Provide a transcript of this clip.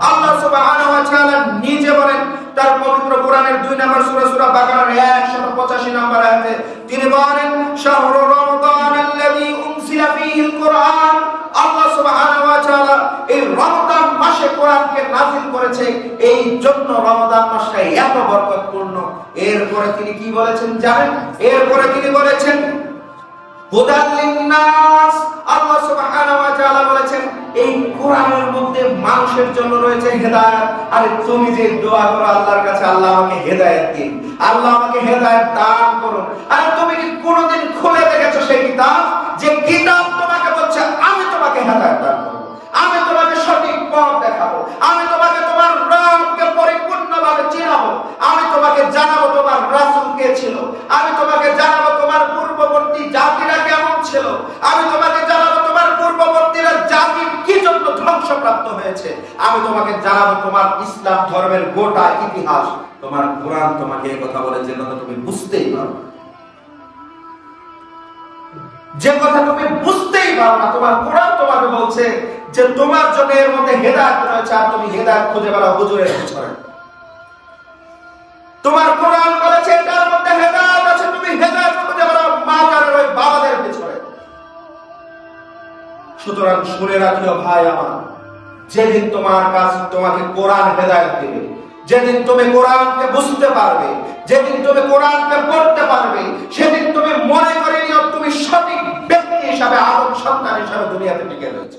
আল্লাহ সুবহানাহু ওয়া তাআলা নিজে বলেন তার পবিত্র কোরআনের 2 নম্বর সূরা সূরা বাকারার 185 নম্বর আয়াতে তিনি বলেন শাহরু রমাদানাল্লাযী উনজিলা ফীহিল কুরআন। আল্লাহ সুবহানাহু ওয়া তাআলা এই রমজান মাসে কোরআনকে নাযিল করেছে, এই জন্য রমজান মাসটা এত বরকতপূর্ণ। এরপরে তিনি কি বলেছেন জানেন? এরপরে তিনি বলেছেন হুদাল লিন-নাস। আল্লাহ সুবহানাহু ওয়া তাআলা বলেছেন এই কোরআনের মধ্যে মানুষের জন্য রয়েছে হেদায়েত। আর তুমি যে দোয়া করো আল্লাহর কাছে, আল্লাহ আমাকে হেদায়েত দিন, আল্লাহ আমাকে হেদায়েত দান করুন, আর তুমি কি কোনোদিন খুলে দেখেছো সেই কিতাব, যে কিতাব তোমাকে বলছে আমি তোমাকে হেদায়েত দান করব, আমি তোমাকে সঠিক পথ দেখাবো, আমি তোমাকে তোমার রবকে পরিপূর্ণভাবে চিনাবো, আমি তোমাকে জানাবো তোমার রাসূল কে ছিল, আমি তোমাকে জানাবো তোমার পূর্ববর্তী জাতিরা কেমন ছিল, আমি তোমাকে জানাবো তোমার পূর্ববর্তীরা জাতি কি জন্য ধ্বংসপ্রাপ্ত হয়েছে, আমি তোমাকে জানাবো তোমার ইসলাম ধর্মের গোটা ইতিহাস। তোমার কোরআন তোমাকে এই কথা বলে, যে কথা তুমি বুঝতেই পারো, যে কথা তুমি বুঝতেই পারো না, তোমার কোরআন তোমাকে বলছে যে তোমার জন্য এর মধ্যে হেদায়েত রয়েছে, আর তুমি হেদায়েত খুঁজে বেড়াও হুজুরের পিছনে। তোমার কোরআন বলেছে এটার মধ্যে হেদায়েত আছে, তুমি হেদায়েত খুঁজে বেড়াও মাজারের ওই বাবাদের পিছনে। সুতরাং শুনে রাখিও ভাই আমার, যেদিন তোমার কাছে তোমাকে কোরআন হেদায়েত দিবে, যেদিন তুমি কোরআনকে বুঝতে পারবে, যেদিন তুমি কোরআনকে পড়তে পারবে, সেদিন তুমি মনে করে নিও তুমি সঠিক ব্যক্তি হিসাবে, আদম সন্তান হিসাবে দুনিয়াতে টিকে রয়েছে।